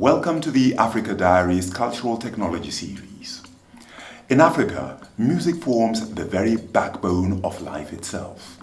Welcome to the Africa Diaries Cultural Technology Series. In Africa, music forms the very backbone of life itself.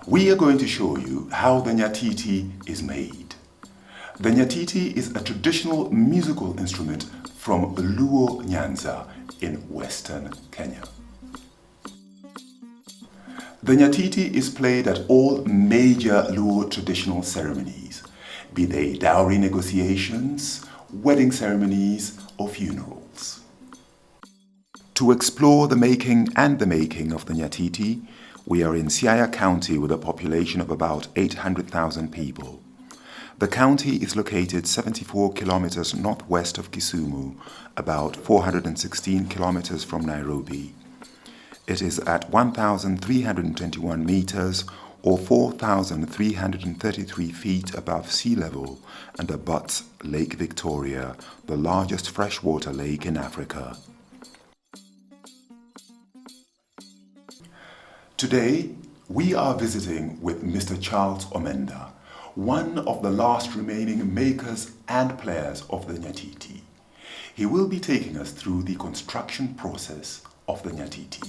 We are going to show you how the Nyatiti is made. The Nyatiti is a traditional musical instrument from Luo Nyanza in western Kenya. The Nyatiti is played at all major Luo traditional ceremonies, be they dowry negotiations, wedding ceremonies, or funerals. To explore the making of the Nyatiti, we are in Siaya County with a population of about 800,000 people. The county is located 74 kilometers northwest of Kisumu, about 416 kilometers from Nairobi. It is at 1,321 meters or 4,333 feet above sea level and abuts Lake Victoria, the largest freshwater lake in Africa. Today, we are visiting with Mr. Charles Omenda, one of the last remaining makers and players of the Nyatiti. He will be taking us through the construction process of the Nyatiti.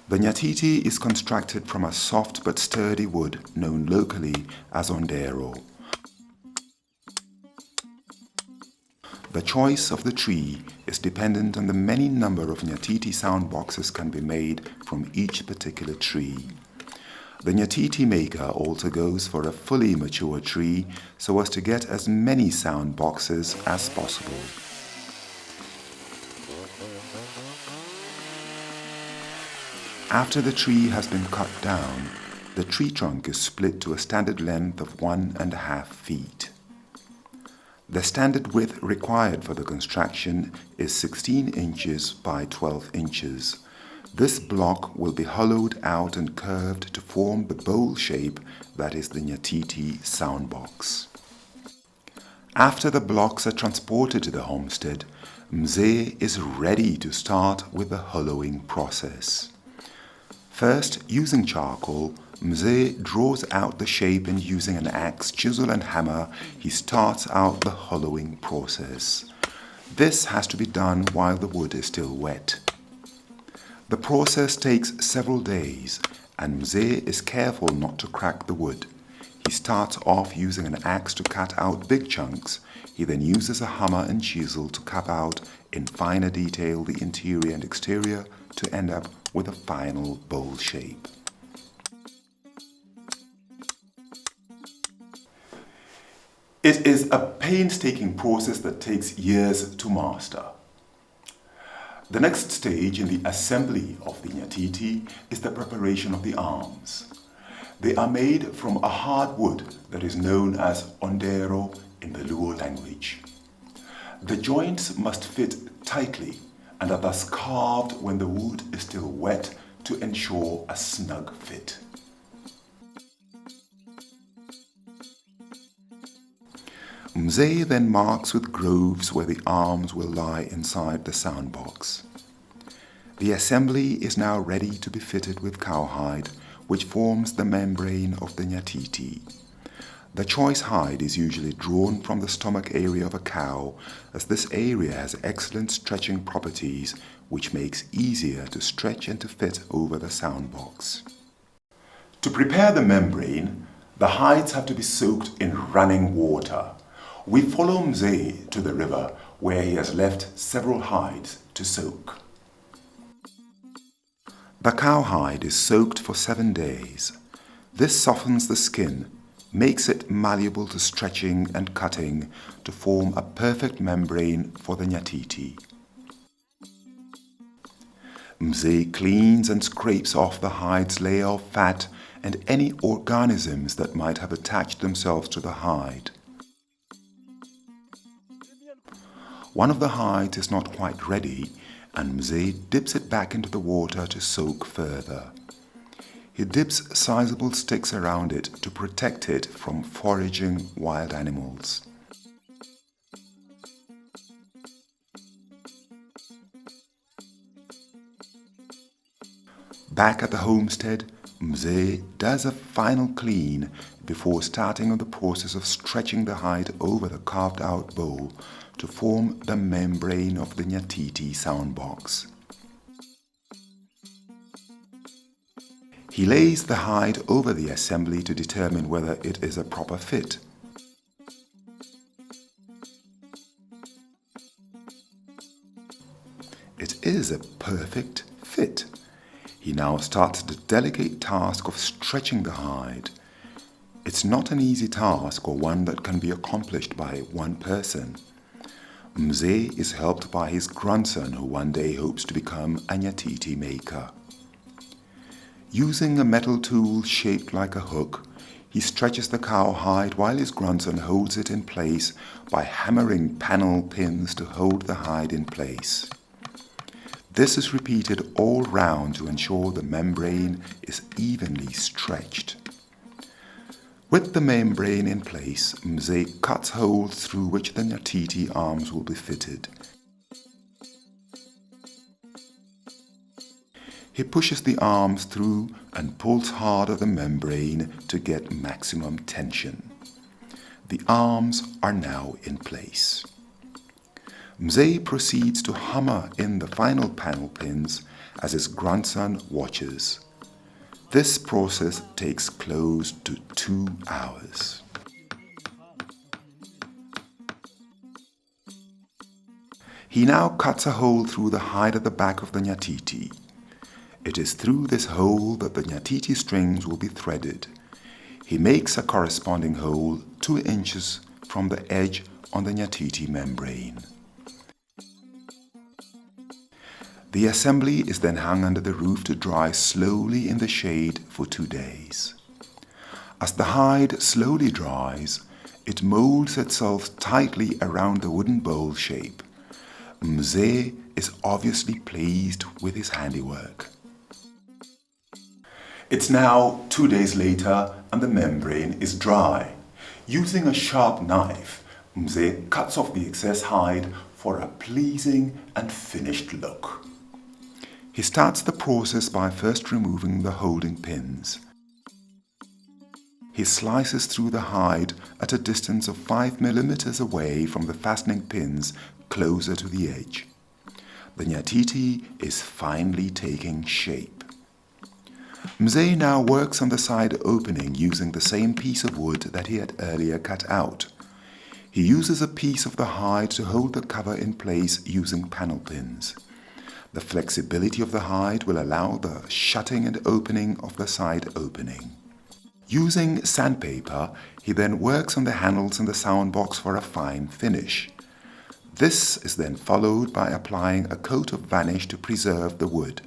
The Nyatiti is constructed from a soft but sturdy wood known locally as ondero. The choice of the tree is dependent on the many number of Nyatiti sound boxes can be made from each particular tree. The Nyatiti maker also goes for a fully mature tree so as to get as many sound boxes as possible. After the tree has been cut down, the tree trunk is split to a standard length of 1.5 feet. The standard width required for the construction is 16 inches by 12 inches. This block will be hollowed out and curved to form the bowl shape that is the Nyatiti soundbox. After the blocks are transported to the homestead, Mzee is ready to start with the hollowing process. First, using charcoal, Mzee draws out the shape and using an axe, chisel and hammer, he starts out the hollowing process. This has to be done while the wood is still wet. The process takes several days and Mzee is careful not to crack the wood. He starts off using an axe to cut out big chunks. He then uses a hammer and chisel to cut out in finer detail the interior and exterior to end up with a final bowl shape. It is a painstaking process that takes years to master. The next stage in the assembly of the Nyatiti is the preparation of the arms. They are made from a hard wood that is known as ondero in the Luo language. The joints must fit tightly and are thus carved when the wood is still wet to ensure a snug fit. Mzee then marks with grooves where the arms will lie inside the soundbox. The assembly is now ready to be fitted with cowhide, which forms the membrane of the Nyatiti. The choice hide is usually drawn from the stomach area of a cow, as this area has excellent stretching properties, which makes easier to stretch and to fit over the soundbox. To prepare the membrane, the hides have to be soaked in running water. We follow Mzee to the river, where he has left several hides to soak. The cowhide is soaked for 7 days. This softens the skin, makes it malleable to stretching and cutting to form a perfect membrane for the Nyatiti. Mzee cleans and scrapes off the hide's layer of fat and any organisms that might have attached themselves to the hide. One of the hides is not quite ready and Mzee dips it back into the water to soak further. He dips sizable sticks around it to protect it from foraging wild animals. Back at the homestead, Mzee does a final clean before starting on the process of stretching the hide over the carved out bowl to form the membrane of the Nyatiti soundbox. He lays the hide over the assembly to determine whether it is a proper fit. It is a perfect fit. He now starts the delicate task of stretching the hide. It's not an easy task or one that can be accomplished by one person. Mzee is helped by his grandson, who one day hopes to become a Nyatiti maker. Using a metal tool shaped like a hook, he stretches the cow hide while his grandson holds it in place by hammering panel pins to hold the hide in place. This is repeated all round to ensure the membrane is evenly stretched. With the membrane in place, Mzee cuts holes through which the Nyatiti arms will be fitted. He pushes the arms through and pulls hard at the membrane to get maximum tension. The arms are now in place. Mzee proceeds to hammer in the final panel pins as his grandson watches. This process takes close to 2 hours. He now cuts a hole through the hide at the back of the Nyatiti. It is through this hole that the Nyatiti strings will be threaded. He makes a corresponding hole 2 inches from the edge on the Nyatiti membrane. The assembly is then hung under the roof to dry slowly in the shade for 2 days. As the hide slowly dries, it molds itself tightly around the wooden bowl shape. Mzee is obviously pleased with his handiwork. It's now 2 days later and the membrane is dry. Using a sharp knife, Mzee cuts off the excess hide for a pleasing and finished look. He starts the process by first removing the holding pins. He slices through the hide at a distance of 5 millimeters away from the fastening pins closer to the edge. The Nyatiti is finally taking shape. Mzee now works on the side opening using the same piece of wood that he had earlier cut out. He uses a piece of the hide to hold the cover in place using panel pins. The flexibility of the hide will allow the shutting and opening of the side opening. Using sandpaper, he then works on the handles in the soundbox for a fine finish. This is then followed by applying a coat of varnish to preserve the wood.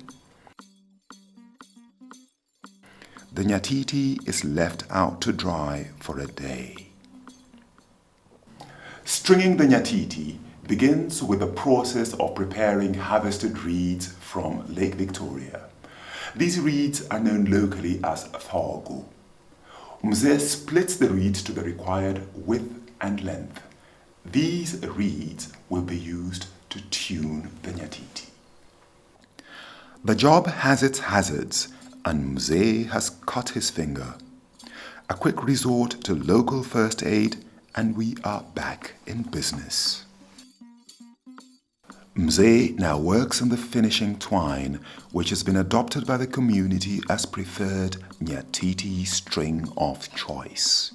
The Nyatiti is left out to dry for a day. Stringing the Nyatiti begins with the process of preparing harvested reeds from Lake Victoria. These reeds are known locally as thogo. Mzee splits the reeds to the required width and length. These reeds will be used to tune the Nyatiti. The job has its hazards, and Mzee has cut his finger. A quick resort to local first aid, and we are back in business. Mzee now works on the finishing twine, which has been adopted by the community as preferred Nyatiti string of choice.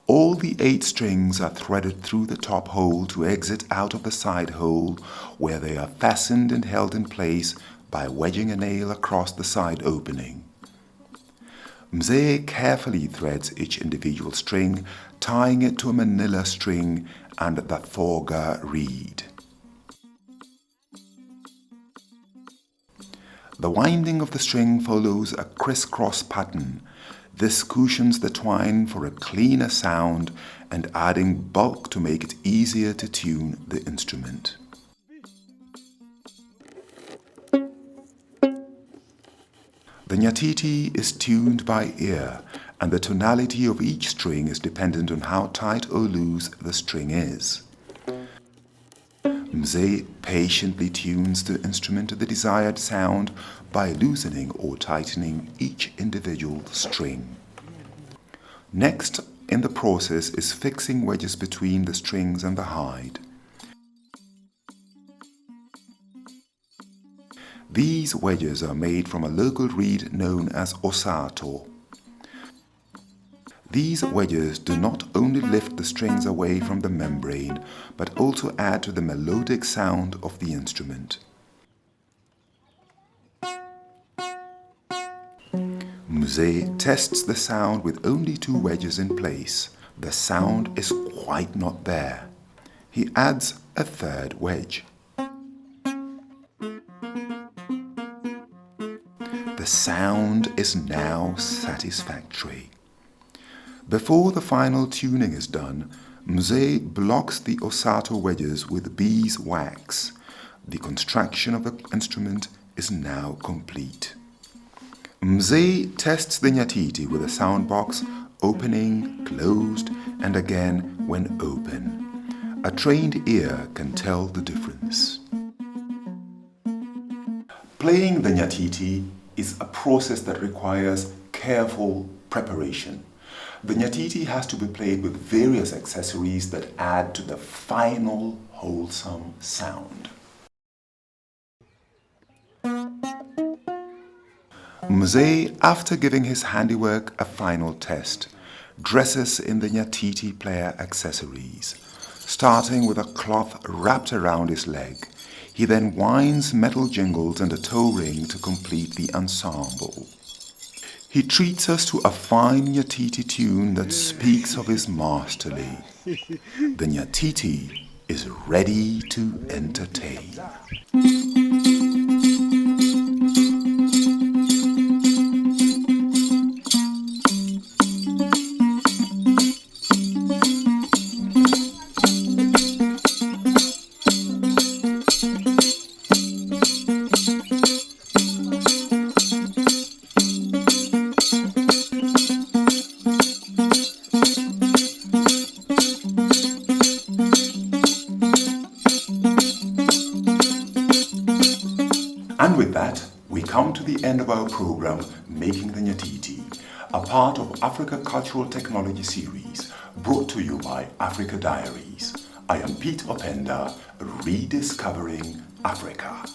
All the 8 strings are threaded through the top hole to exit out of the side hole, where they are fastened and held in place by wedging a nail across the side opening. Mzee carefully threads each individual string, tying it to a manila string and the thoga reed. The winding of the string follows a crisscross pattern. This cushions the twine for a cleaner sound and adding bulk to make it easier to tune the instrument. The Nyatiti is tuned by ear, and the tonality of each string is dependent on how tight or loose the string is. Mzee patiently tunes the instrument to the desired sound by loosening or tightening each individual string. Next in the process is fixing wedges between the strings and the hide. These wedges are made from a local reed known as osato. These wedges do not only lift the strings away from the membrane, but also add to the melodic sound of the instrument. Mzee tests the sound with only 2 wedges in place. The sound is quite not there. He adds a 3rd wedge. The sound is now satisfactory. Before the final tuning is done, Mzee blocks the osato wedges with beeswax. The construction of the instrument is now complete. Mzee tests the Nyatiti with a sound box, opening, closed, and again when open. A trained ear can tell the difference. Playing the Nyatiti is a process that requires careful preparation. The Nyatiti has to be played with various accessories that add to the final wholesome sound. Mzee, after giving his handiwork a final test, dresses in the Nyatiti player accessories. Starting with a cloth wrapped around his leg, he then winds metal jingles and a toe ring to complete the ensemble. He treats us to a fine Nyatiti tune that speaks of his masterly. The Nyatiti is ready to entertain. And with that, we come to the end of our program, Making the Nyatiti, a part of Africa Cultural Technology series, brought to you by Africa Diaries. I am Pete Openda, rediscovering Africa.